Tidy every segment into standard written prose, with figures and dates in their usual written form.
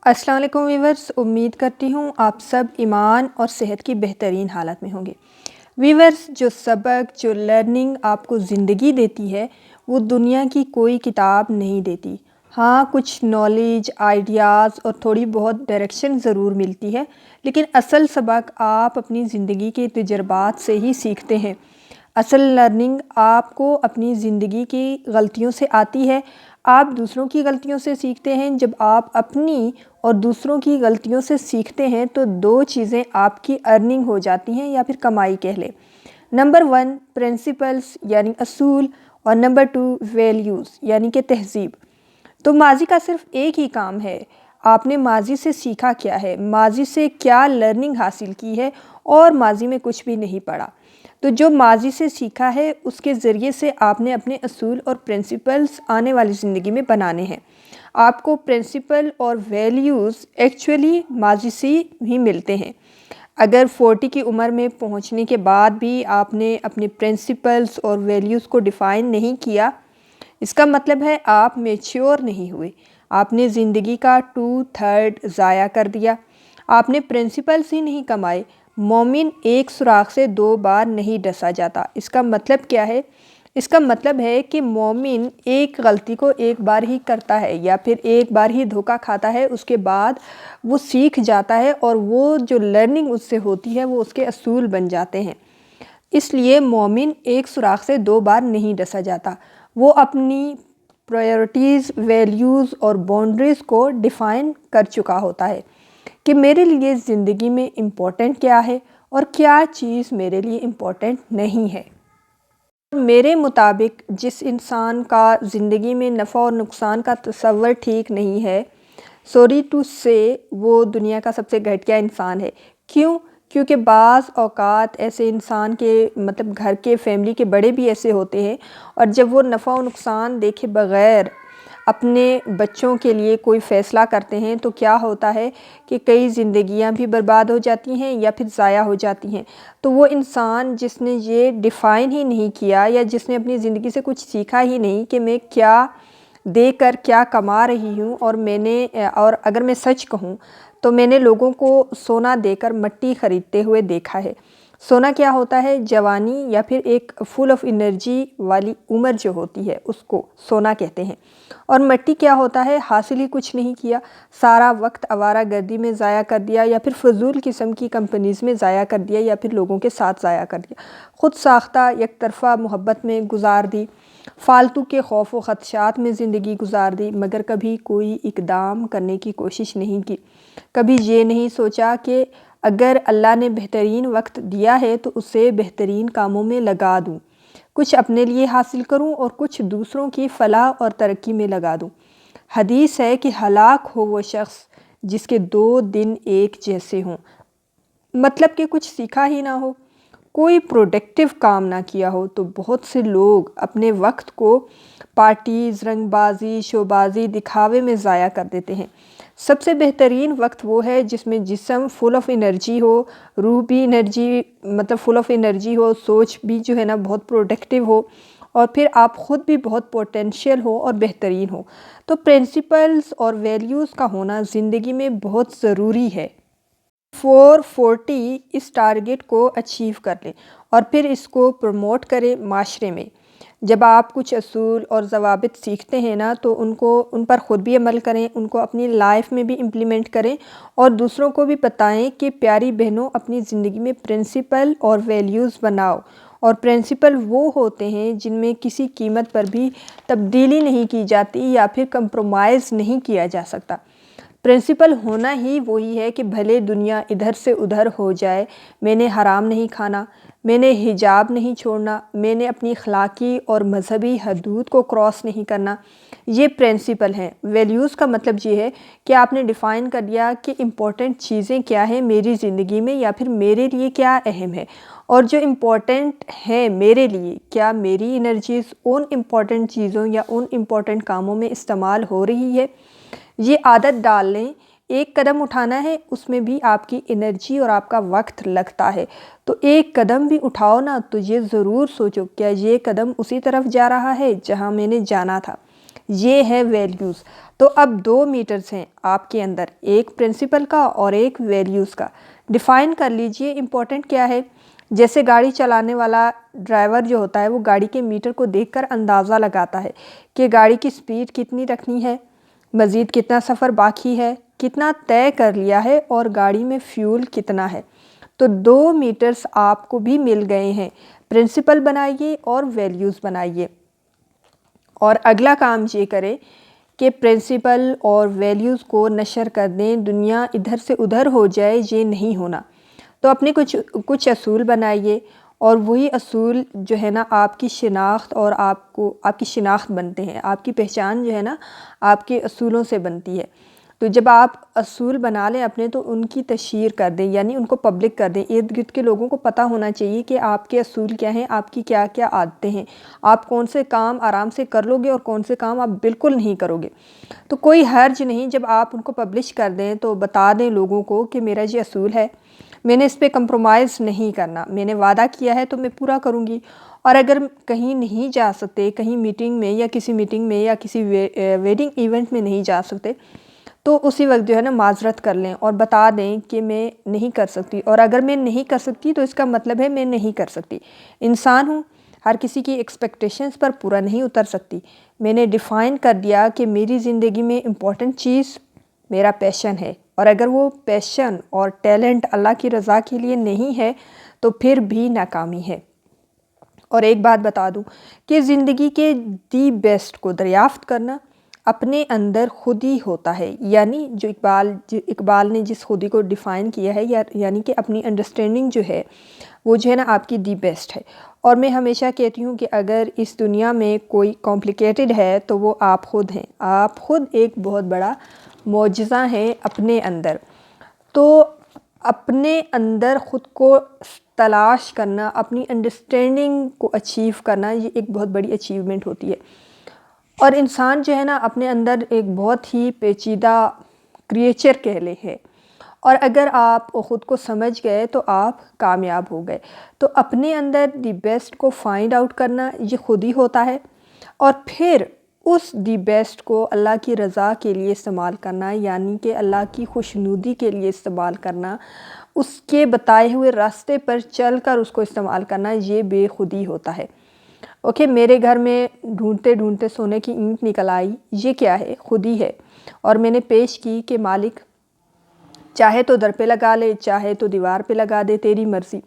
السلام علیکم ویورز، امید کرتی ہوں آپ سب ایمان اور صحت کی بہترین حالت میں ہوں گے۔ ویورز، جو سبق جو لرننگ آپ کو زندگی دیتی ہے وہ دنیا کی کوئی کتاب نہیں دیتی۔ ہاں، کچھ نالج، آئیڈیاز اور تھوڑی بہت ڈائریکشن ضرور ملتی ہے، لیکن اصل سبق آپ اپنی زندگی کے تجربات سے ہی سیکھتے ہیں۔ اصل لرننگ آپ کو اپنی زندگی کی غلطیوں سے آتی ہے۔ آپ دوسروں کی غلطیوں سے سیکھتے ہیں۔ جب آپ اپنی اور دوسروں کی غلطیوں سے سیکھتے ہیں تو دو چیزیں آپ کی ارننگ ہو جاتی ہیں یا پھر کمائی کہہ لیں۔ نمبر 1 پرنسپلز یعنی اصول، اور نمبر 2 ویلیوز یعنی کہ تہذیب۔ تو ماضی کا صرف ایک ہی کام ہے، آپ نے ماضی سے سیکھا کیا ہے، ماضی سے کیا لرننگ حاصل کی ہے، اور ماضی میں کچھ بھی نہیں پڑھا۔ تو جو ماضی سے سیکھا ہے اس کے ذریعے سے آپ نے اپنے اصول اور پرنسپلز آنے والی زندگی میں بنانے ہیں۔ آپ کو پرنسپل اور ویلیوز ایکچولی ماضی سے ہی ملتے ہیں۔ اگر 40 کی عمر میں پہنچنے کے بعد بھی آپ نے اپنے پرنسپلز اور ویلیوز کو ڈیفائن نہیں کیا، اس کا مطلب ہے آپ میچیور نہیں ہوئے، آپ نے زندگی کا 2/3 ضائع کر دیا، آپ نے پرنسپلز ہی نہیں کمائے۔ مومن ایک سوراخ سے 2 بار نہیں ڈسا جاتا۔ اس کا مطلب کیا ہے؟ اس کا مطلب ہے کہ مومن ایک غلطی کو ایک بار ہی کرتا ہے یا پھر ایک بار ہی دھوکہ کھاتا ہے، اس کے بعد وہ سیکھ جاتا ہے اور وہ جو لرننگ اس سے ہوتی ہے وہ اس کے اصول بن جاتے ہیں۔ اس لیے مومن ایک سوراخ سے 2 بار نہیں ڈسا جاتا، وہ اپنی پرائیورٹیز، ویلیوز اور باؤنڈریز کو ڈیفائن کر چکا ہوتا ہے کہ میرے لیے زندگی میں امپورٹنٹ کیا ہے اور کیا چیز میرے لیے امپورٹنٹ نہیں ہے۔ میرے مطابق جس انسان کا زندگی میں نفع اور نقصان کا تصور ٹھیک نہیں ہے، سوری ٹو سے وہ دنیا کا سب سے گھٹیا انسان ہے۔ کیوں؟ کیونکہ بعض اوقات ایسے انسان کے گھر کے فیملی کے بڑے بھی ایسے ہوتے ہیں، اور جب وہ نفع و نقصان دیکھے بغیر اپنے بچوں کے لیے کوئی فیصلہ کرتے ہیں تو کیا ہوتا ہے کہ کئی زندگیاں بھی برباد ہو جاتی ہیں یا پھر ضائع ہو جاتی ہیں۔ تو وہ انسان جس نے یہ ڈیفائن ہی نہیں کیا یا جس نے اپنی زندگی سے کچھ سیکھا ہی نہیں کہ میں کیا دے کر کیا کما رہی ہوں، اور اگر میں سچ کہوں تو میں نے لوگوں کو سونا دے کر مٹی خریدتے ہوئے دیکھا ہے۔ سونا کیا ہوتا ہے؟ جوانی یا پھر ایک فل آف انرجی والی عمر جو ہوتی ہے اس کو سونا کہتے ہیں، اور مٹی کیا ہوتا ہے؟ حاصل ہی کچھ نہیں کیا، سارا وقت آوارہ گردی میں ضائع کر دیا یا پھر فضول قسم کی کمپنیز میں ضائع کر دیا یا پھر لوگوں کے ساتھ ضائع کر دیا، خود ساختہ یک طرفہ محبت میں گزار دی، فالتو کے خوف و خدشات میں زندگی گزار دی، مگر کبھی کوئی اقدام کرنے کی کوشش نہیں کی۔ کبھی یہ نہیں سوچا کہ اگر اللہ نے بہترین وقت دیا ہے تو اسے بہترین کاموں میں لگا دوں، کچھ اپنے لیے حاصل کروں اور کچھ دوسروں کی فلاح اور ترقی میں لگا دوں۔ حدیث ہے کہ ہلاک ہو وہ شخص جس کے 2 دن ایک جیسے ہوں، مطلب کہ کچھ سیکھا ہی نہ ہو، کوئی پروڈکٹیو کام نہ کیا ہو۔ تو بہت سے لوگ اپنے وقت کو پارٹیز، رنگ بازی، شو بازی، دکھاوے میں ضائع کر دیتے ہیں۔ سب سے بہترین وقت وہ ہے جس میں جسم فل آف انرجی ہو، روح بھی فل آف انرجی ہو، سوچ بھی جو ہے نا بہت پروڈکٹیو ہو، اور پھر آپ خود بھی بہت پوٹینشیل ہو اور بہترین ہو۔ تو پرنسپلز اور ویلیوز کا ہونا زندگی میں بہت ضروری ہے۔ 440 اس ٹارگٹ کو اچیو کر لیں اور پھر اس کو پروموٹ کریں معاشرے میں۔ جب آپ کچھ اصول اور ضوابط سیکھتے ہیں نا تو ان پر خود بھی عمل کریں، ان کو اپنی لائف میں بھی امپلیمنٹ کریں اور دوسروں کو بھی بتائیں کہ پیاری بہنوں اپنی زندگی میں پرنسپل اور ویلیوز بناؤ، اور پرنسپل وہ ہوتے ہیں جن میں کسی قیمت پر بھی تبدیلی نہیں کی جاتی یا پھر کمپرومائز نہیں کیا جا سکتا۔ پرنسپل ہونا ہی وہی ہے کہ بھلے دنیا ادھر سے ادھر ہو جائے، میں نے حرام نہیں کھانا، میں نے حجاب نہیں چھوڑنا، میں نے اپنی اخلاقی اور مذہبی حدود کو کراس نہیں کرنا۔ یہ پرنسپل ہیں۔ ویلیوز کا مطلب یہ ہے کہ آپ نے ڈیفائن کر دیا کہ امپورٹنٹ چیزیں کیا ہیں میری زندگی میں یا پھر میرے لیے کیا اہم ہے، اور جو امپورٹنٹ ہیں میرے لیے کیا میری انرجیز ان امپورٹنٹ چیزوں یا ان امپورٹنٹ کاموں میں استعمال ہو رہی ہے۔ یہ عادت ڈال لیں، ایک قدم اٹھانا ہے اس میں بھی آپ کی انرجی اور آپ کا وقت لگتا ہے، تو ایک قدم بھی اٹھاؤ نا تو یہ ضرور سوچو کیا یہ قدم اسی طرف جا رہا ہے جہاں میں نے جانا تھا۔ یہ ہے ویلیوز۔ تو اب 2 میٹرز ہیں آپ کے اندر، ایک پرنسپل کا اور ایک ویلیوز کا۔ ڈیفائن کر لیجئے امپورٹنٹ کیا ہے۔ جیسے گاڑی چلانے والا ڈرائیور جو ہوتا ہے وہ گاڑی کے میٹر کو دیکھ کر اندازہ لگاتا ہے کہ گاڑی کی سپیڈ کتنی رکھنی ہے، مزید کتنا سفر باقی ہے، کتنا طے کر لیا ہے اور گاڑی میں فیول کتنا ہے۔ تو 2 میٹرز آپ کو بھی مل گئے ہیں، پرنسپل بنائیے اور ویلیوز بنائیے۔ اور اگلا کام یہ کرے کہ پرنسپل اور ویلیوز کو نشر کر دیں، دنیا ادھر سے ادھر ہو جائے، یہ نہیں ہونا۔ تو اپنے کچھ اصول بنائیے، اور وہی اصول جو ہے نا آپ کی شناخت اور آپ کی شناخت بنتے ہیں، آپ کی پہچان جو ہے نا آپ کے اصولوں سے بنتی ہے۔ تو جب آپ اصول بنا لیں اپنے تو ان کی تشہیر کر دیں، یعنی ان کو پبلک کر دیں۔ ارد گرد کے لوگوں کو پتہ ہونا چاہیے کہ آپ کے اصول کیا ہیں، آپ کی کیا کیا عادتیں ہیں، آپ کون سے کام آرام سے کر لو گے اور کون سے کام آپ بالکل نہیں کرو گے۔ تو کوئی حرج نہیں جب آپ ان کو پبلش کر دیں تو بتا دیں لوگوں کو کہ میرا یہ اصول ہے، میں نے اس پہ کمپرومائز نہیں کرنا، میں نے وعدہ کیا ہے تو میں پورا کروں گی۔ اور اگر کہیں نہیں جا سکتے، کہیں میٹنگ میں یا کسی میٹنگ میں یا کسی ویڈنگ ایونٹ میں نہیں جا سکتے، تو اسی وقت جو ہے نا معذرت کر لیں اور بتا دیں کہ میں نہیں کر سکتی، اور اگر میں نہیں کر سکتی تو اس کا مطلب ہے میں نہیں کر سکتی، انسان ہوں، ہر کسی کی ایکسپیکٹیشنز پر پورا نہیں اتر سکتی۔ میں نے ڈیفائن کر دیا کہ میری زندگی میں امپورٹنٹ چیز میرا پیشن ہے، اور اگر وہ پیشن اور ٹیلنٹ اللہ کی رضا کے لیے نہیں ہے تو پھر بھی ناکامی ہے۔ اور ایک بات بتا دوں کہ زندگی کے دی بیسٹ کو دریافت کرنا اپنے اندر خود ہی ہوتا ہے، یعنی جو اقبال نے جس خودی کو ڈیفائن کیا ہے، یعنی کہ اپنی انڈرسٹینڈنگ جو ہے وہ جو ہے نا آپ کی دی بیسٹ ہے۔ اور میں ہمیشہ کہتی ہوں کہ اگر اس دنیا میں کوئی کمپلیکیٹڈ ہے تو وہ آپ خود ہیں، آپ خود ایک بہت بڑا معجزہ ہیں اپنے اندر۔ تو اپنے اندر خود کو تلاش کرنا، اپنی انڈرسٹینڈنگ کو اچیو کرنا، یہ ایک بہت بڑی اچیومنٹ ہوتی ہے۔ اور انسان جو ہے نا اپنے اندر ایک بہت ہی پیچیدہ کریچر کہہ لے ہے، اور اگر آپ خود کو سمجھ گئے تو آپ کامیاب ہو گئے۔ تو اپنے اندر دی بیسٹ کو فائنڈ آؤٹ کرنا یہ خود ہی ہوتا ہے، اور پھر اس دی بیسٹ کو اللہ کی رضا کے لیے استعمال کرنا، یعنی کہ اللہ کی خوشنودی کے لیے استعمال کرنا، اس کے بتائے ہوئے راستے پر چل کر اس کو استعمال کرنا، یہ بے خودی ہوتا ہے۔ اوکے، میرے گھر میں ڈھونڈتے ڈھونڈتے سونے کی اینٹ نکل آئی، یہ کیا ہے؟ خودی ہے۔ اور میں نے پیش کی کہ مالک چاہے تو در پہ لگا لے، چاہے تو دیوار پہ لگا دے، تیری مرضی۔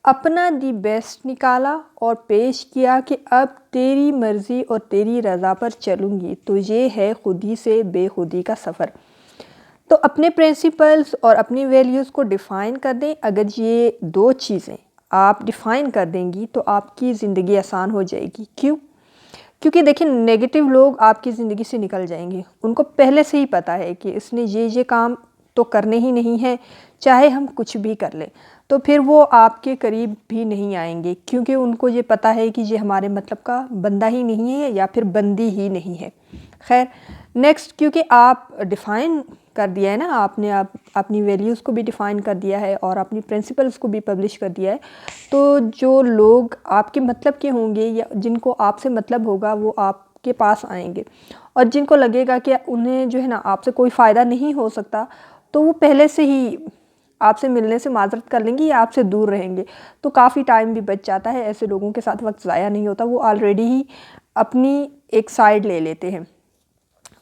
اپنا دی بیسٹ نکالا اور پیش کیا کہ اب تیری مرضی اور تیری رضا پر چلوں گی۔ تو یہ ہے خودی سے بے خودی کا سفر۔ تو اپنے پرنسپلز اور اپنی ویلیوز کو ڈیفائن کر دیں۔ اگر یہ 2 چیزیں آپ ڈیفائن کر دیں گی تو آپ کی زندگی آسان ہو جائے گی۔ کیوں؟ کیونکہ دیکھیں نیگیٹو لوگ آپ کی زندگی سے نکل جائیں گے، ان کو پہلے سے ہی پتہ ہے کہ اس نے یہ کام تو کرنے ہی نہیں ہے، چاہے ہم کچھ بھی کر لیں، تو پھر وہ آپ کے قریب بھی نہیں آئیں گے، کیونکہ ان کو یہ پتہ ہے کہ یہ ہمارے مطلب کا بندہ ہی نہیں ہے یا پھر بندی ہی نہیں ہے۔ خیر نیکسٹ، کیونکہ آپ ڈیفائن کر دیا ہے نا، آپ نے اپنی ویلیوز کو بھی ڈیفائن کر دیا ہے اور اپنی پرنسپلز کو بھی پبلش کر دیا ہے، تو جو لوگ آپ کے مطلب کے ہوں گے یا جن کو آپ سے مطلب ہوگا وہ آپ کے پاس آئیں گے، اور جن کو لگے گا کہ انہیں جو ہے نا آپ سے کوئی فائدہ نہیں ہو سکتا تو وہ پہلے سے ہی آپ سے ملنے سے معذرت کر لیں گے یا آپ سے دور رہیں گے۔ تو کافی ٹائم بھی بچ جاتا ہے، ایسے لوگوں کے ساتھ وقت ضائع نہیں ہوتا، وہ آلریڈی ہی اپنی ایک سائیڈ لے لیتے ہیں۔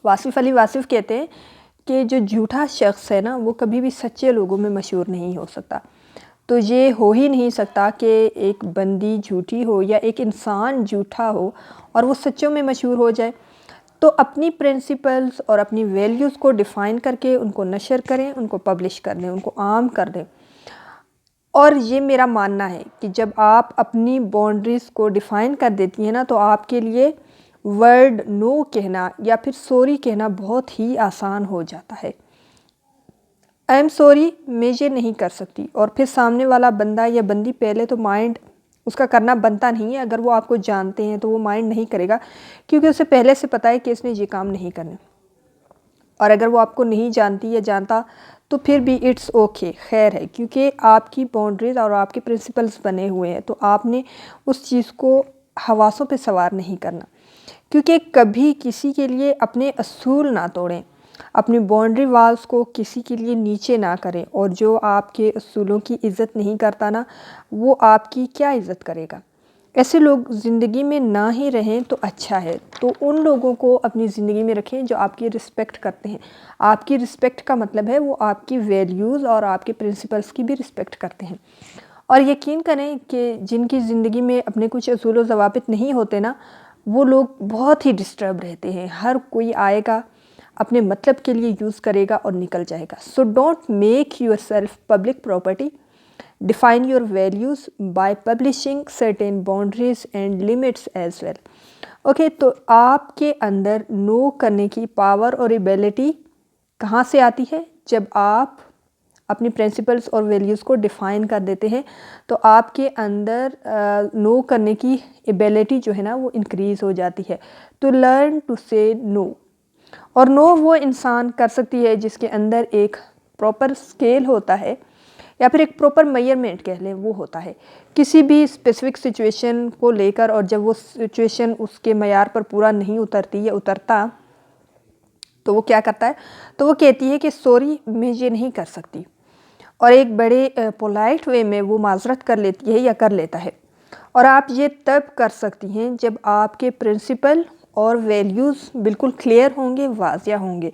واصف علی واصف کہتے ہیں کہ جو جھوٹا شخص ہے نا وہ کبھی بھی سچے لوگوں میں مشہور نہیں ہو سکتا۔ تو یہ ہو ہی نہیں سکتا کہ ایک بندی جھوٹی ہو یا ایک انسان جھوٹا ہو اور وہ سچوں میں مشہور ہو جائے۔ تو اپنی پرنسپلز اور اپنی ویلیوز کو ڈیفائن کر کے ان کو نشر کریں، ان کو پبلش کر دیں، ان کو عام کر دیں۔ اور یہ میرا ماننا ہے کہ جب آپ اپنی باؤنڈریز کو ڈیفائن کر دیتی ہیں نا تو آپ کے لیے ورڈ نو کہنا یا پھر سوری کہنا بہت ہی آسان ہو جاتا ہے۔ آئی ایم سوری، میں یہ نہیں کر سکتی، اور پھر سامنے والا بندہ یا بندی پہلے تو مائنڈ اس کا کرنا بنتا نہیں ہے، اگر وہ آپ کو جانتے ہیں تو وہ مائنڈ نہیں کرے گا، کیونکہ اسے پہلے سے پتہ ہے کہ اس نے یہ کام نہیں کرنا۔ اور اگر وہ آپ کو نہیں جانتی یا جانتا تو پھر بھی اٹس اوکے، خیر ہے، کیونکہ آپ کی باؤنڈریز اور آپ کے پرنسپلز بنے ہوئے ہیں، تو آپ نے اس چیز کو حواسوں پہ سوار نہیں کرنا کیونکہ کبھی کسی کے لیے اپنے اصول نہ توڑیں، اپنی باؤنڈری والز کو کسی کے لیے نیچے نہ کریں، اور جو آپ کے اصولوں کی عزت نہیں کرتا نا، وہ آپ کی کیا عزت کرے گا؟ ایسے لوگ زندگی میں نہ ہی رہیں تو اچھا ہے۔ تو ان لوگوں کو اپنی زندگی میں رکھیں جو آپ کی رسپیکٹ کرتے ہیں۔ آپ کی رسپیکٹ کا مطلب ہے وہ آپ کی ویلیوز اور آپ کے پرنسپلز کی بھی رسپیکٹ کرتے ہیں۔ اور یقین کریں کہ جن کی زندگی میں اپنے کچھ اصول و ضوابط نہیں ہوتے نا، وہ لوگ بہت ہی ڈسٹرب رہتے ہیں۔ ہر کوئی آئے گا، اپنے مطلب کے لیے یوز کرے گا اور نکل جائے گا۔ So don't make yourself public property. Define your values by publishing certain boundaries and limits as well. Okay, تو آپ کے اندر نو کرنے کی پاور اور ایبیلٹی کہاں سے آتی ہے؟ جب آپ اپنی پرنسپلز اور ویلیوز کو ڈیفائن کر دیتے ہیں تو آپ کے اندر نو کرنے کی ایبیلٹی جو ہے نا وہ انکریز ہو جاتی ہے۔ تو لرن ٹو سے نو. اور نو وہ انسان کر سکتی ہے جس کے اندر ایک پراپر اسکیل ہوتا ہے، یا پھر ایک پراپر میئرمنٹ کہہ لیں، وہ ہوتا ہے کسی بھی اسپیسیفک سچویشن کو لے کر، اور جب وہ سچویشن اس کے معیار پر پورا نہیں اترتی یا اترتا تو وہ کیا کرتا ہے؟ تو وہ کہتی ہے کہ سوری، میں یہ نہیں کر سکتی، اور ایک بڑے پولائٹ وے میں وہ معذرت کر لیتی ہے یا کر لیتا ہے۔ اور آپ یہ تب کر سکتی ہیں جب آپ کے پرنسپل اور ویلیوز بالکل کلیئر ہوں گے، واضح ہوں گے۔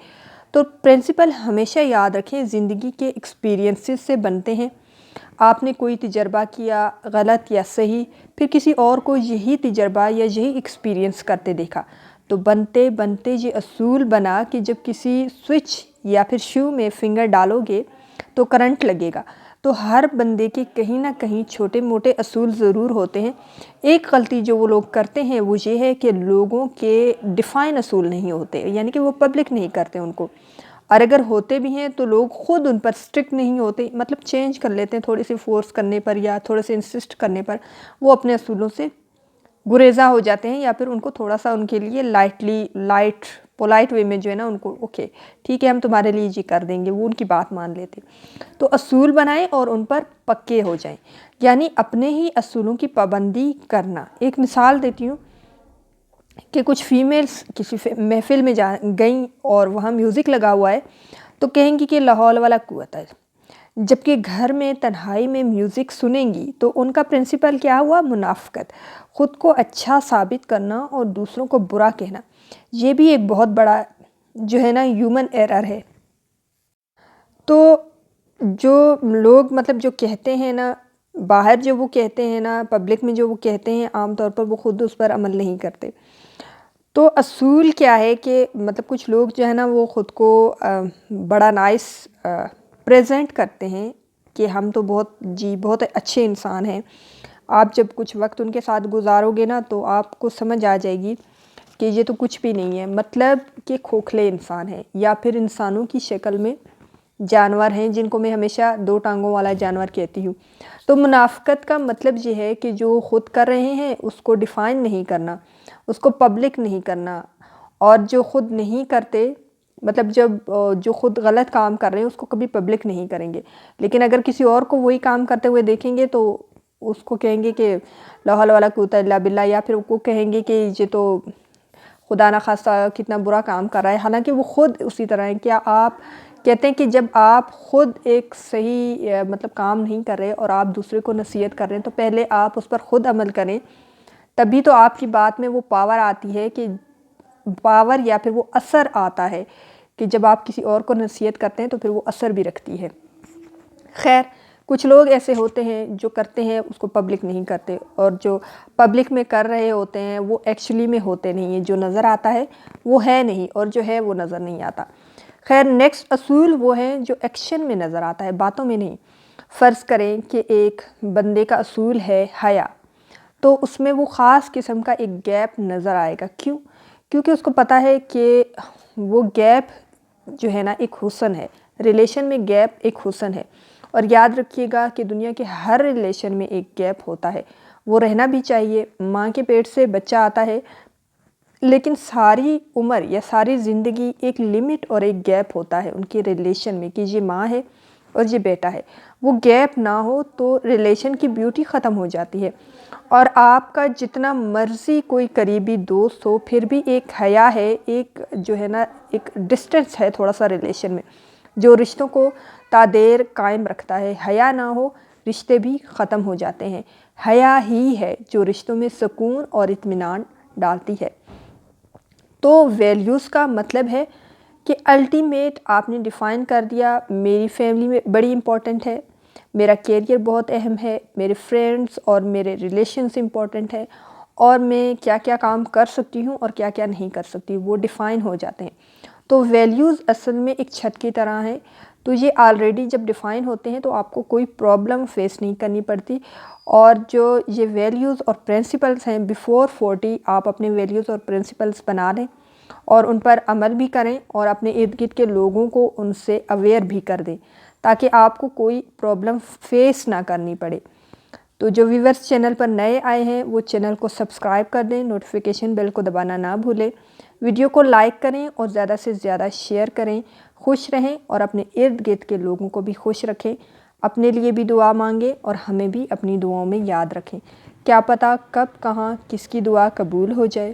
تو پرنسپل ہمیشہ یاد رکھیں زندگی کے ایکسپیرینسز سے بنتے ہیں۔ آپ نے کوئی تجربہ کیا، غلط یا صحیح، پھر کسی اور کو یہی تجربہ یا یہی ایکسپیرینس کرتے دیکھا، تو بنتے بنتے یہ اصول بنا کہ جب کسی سوئچ یا پھر شو میں فنگر ڈالو گے تو کرنٹ لگے گا۔ تو ہر بندے کے کہیں نہ کہیں چھوٹے موٹے اصول ضرور ہوتے ہیں۔ ایک غلطی جو وہ لوگ کرتے ہیں وہ یہ ہے کہ لوگوں کے ڈیفائن اصول نہیں ہوتے، یعنی کہ وہ پبلک نہیں کرتے ان کو، اور اگر ہوتے بھی ہیں تو لوگ خود ان پر اسٹرکٹ نہیں ہوتے، مطلب چینج کر لیتے ہیں تھوڑی سی فورس کرنے پر یا تھوڑے سے انسسٹ کرنے پر، وہ اپنے اصولوں سے گریزاں ہو جاتے ہیں، یا پھر ان کو تھوڑا سا ان کے لیے لائٹ پولائٹ وے میں جو ہے نا ان کو اوکے ٹھیک ہے ہم تمہارے لیے جی کر دیں گے، وہ ان کی بات مان لیتے۔ تو اصول بنائیں اور ان پر پکے ہو جائیں، یعنی اپنے ہی اصولوں کی پابندی کرنا۔ ایک مثال دیتی ہوں کہ کچھ فیمیلز کسی محفل میں گئیں اور وہاں میوزک لگا ہوا ہے تو کہیں گی کہ لا حول ولا قوت ہے، جبکہ گھر میں تنہائی میں میوزک سنیں گی تو ان کا پرنسپل کیا ہوا؟ منافقت، خود کو اچھا ثابت کرنا اور دوسروں کو برا کہنا۔ یہ بھی ایک بہت بڑا جو ہے نا ہیومن ایرر ہے۔ تو جو لوگ مطلب جو کہتے ہیں نا باہر، جو وہ کہتے ہیں نا پبلک میں جو وہ کہتے ہیں، عام طور پر وہ خود اس پر عمل نہیں کرتے۔ تو اصول کیا ہے کہ مطلب کچھ لوگ جو ہے نا وہ خود کو بڑا نائس پریزنٹ کرتے ہیں کہ ہم تو بہت اچھے انسان ہیں۔ آپ جب کچھ وقت ان کے ساتھ گزارو گے نا تو آپ کو سمجھ آ جائے گی کہ یہ تو کچھ بھی نہیں ہے، مطلب کہ کھوکھلے انسان ہیں، یا پھر انسانوں کی شکل میں جانور ہیں، جن کو میں ہمیشہ دو ٹانگوں والا جانور کہتی ہوں۔ تو منافقت کا مطلب یہ ہے کہ جو خود کر رہے ہیں اس کو ڈیفائن نہیں کرنا، اس کو پبلک نہیں کرنا، اور جو خود نہیں کرتے مطلب جو خود غلط کام کر رہے ہیں اس کو کبھی پبلک نہیں کریں گے، لیکن اگر کسی اور کو وہی کام کرتے ہوئے دیکھیں گے تو اس کو کہیں گے کہ لا حول ولا قوت الا باللہ، یا پھر وہ کہیں گے کہ یہ تو خدا نہ خواستہ کتنا برا کام کر رہا ہے، حالانکہ وہ خود اسی طرح ہیں۔ کیا آپ کہتے ہیں کہ جب آپ خود ایک صحیح مطلب کام نہیں کر رہے اور آپ دوسرے کو نصیحت کر رہے ہیں تو پہلے آپ اس پر خود عمل کریں، تبھی تو آپ کی بات میں وہ پاور آتی ہے، کہ پاور یا پھر وہ اثر آتا ہے کہ جب آپ کسی اور کو نصیحت کرتے ہیں تو پھر وہ اثر بھی رکھتی ہے۔ خیر، کچھ لوگ ایسے ہوتے ہیں جو کرتے ہیں اس کو پبلک نہیں کرتے، اور جو پبلک میں کر رہے ہوتے ہیں وہ ایکچولی میں ہوتے نہیں ہیں، جو نظر آتا ہے وہ ہے نہیں، اور جو ہے وہ نظر نہیں آتا۔ خیر، نیکسٹ اصول وہ ہے جو ایکشن میں نظر آتا ہے، باتوں میں نہیں۔ فرض کریں کہ ایک بندے کا اصول ہے حیا، تو اس میں وہ خاص قسم کا ایک گیپ نظر آئے گا۔ کیوں؟ کیونکہ اس کو پتہ ہے کہ وہ گیپ جو ہے نا ایک حسن ہے، ریلیشن میں گیپ ایک حسن ہے۔ اور یاد رکھیے گا کہ دنیا کے ہر ریلیشن میں ایک گیپ ہوتا ہے، وہ رہنا بھی چاہیے۔ ماں کے پیٹ سے بچہ آتا ہے، لیکن ساری عمر یا ساری زندگی ایک لمٹ اور ایک گیپ ہوتا ہے ان کی ریلیشن میں، کہ یہ ماں ہے اور یہ بیٹا ہے، وہ گیپ نہ ہو تو ریلیشن کی بیوٹی ختم ہو جاتی ہے۔ اور آپ کا جتنا مرضی کوئی قریبی دوست ہو، پھر بھی ایک حیا ہے، ایک جو ہے نا ایک ڈسٹنس ہے تھوڑا سا ریلیشن میں، جو رشتوں کو تادیر قائم رکھتا ہے۔ حیا نہ ہو رشتے بھی ختم ہو جاتے ہیں۔ حیا ہی ہے جو رشتوں میں سکون اور اطمینان ڈالتی ہے۔ تو ویلیوز کا مطلب ہے کہ الٹیمیٹ آپ نے ڈیفائن کر دیا، میری فیملی میں بڑی امپورٹنٹ ہے، میرا کیریئر بہت اہم ہے، میرے فرینڈز اور میرے ریلیشنز امپورٹنٹ ہے، اور میں کیا کیا کام کر سکتی ہوں اور کیا کیا نہیں کر سکتی، وہ ڈیفائن ہو جاتے ہیں۔ تو ویلیوز اصل میں ایک چھت کی طرح ہیں، تو یہ آلریڈی جب ڈیفائن ہوتے ہیں تو آپ کو کوئی پرابلم فیس نہیں کرنی پڑتی۔ اور جو یہ ویلیوز اور پرنسپلز ہیں، بیفور 40 آپ اپنے ویلیوز اور پرنسپلز بنا لیں اور ان پر عمل بھی کریں، اور اپنے ارد گرد کے لوگوں کو ان سے اویئر بھی کر دیں تاکہ آپ کو کوئی پرابلم فیس نہ کرنی پڑے۔ تو جو ویورز چینل پر نئے آئے ہیں وہ چینل کو سبسکرائب کر دیں، نوٹیفیکیشن بیل کو دبانا نہ بھولیں، ویڈیو کو لائک کریں اور زیادہ سے زیادہ شیئر کریں۔ خوش رہیں اور اپنے ارد گرد کے لوگوں کو بھی خوش رکھیں، اپنے لیے بھی دعا مانگیں اور ہمیں بھی اپنی دعاؤں میں یاد رکھیں۔ کیا پتہ کب کہاں کس کی دعا قبول ہو جائے۔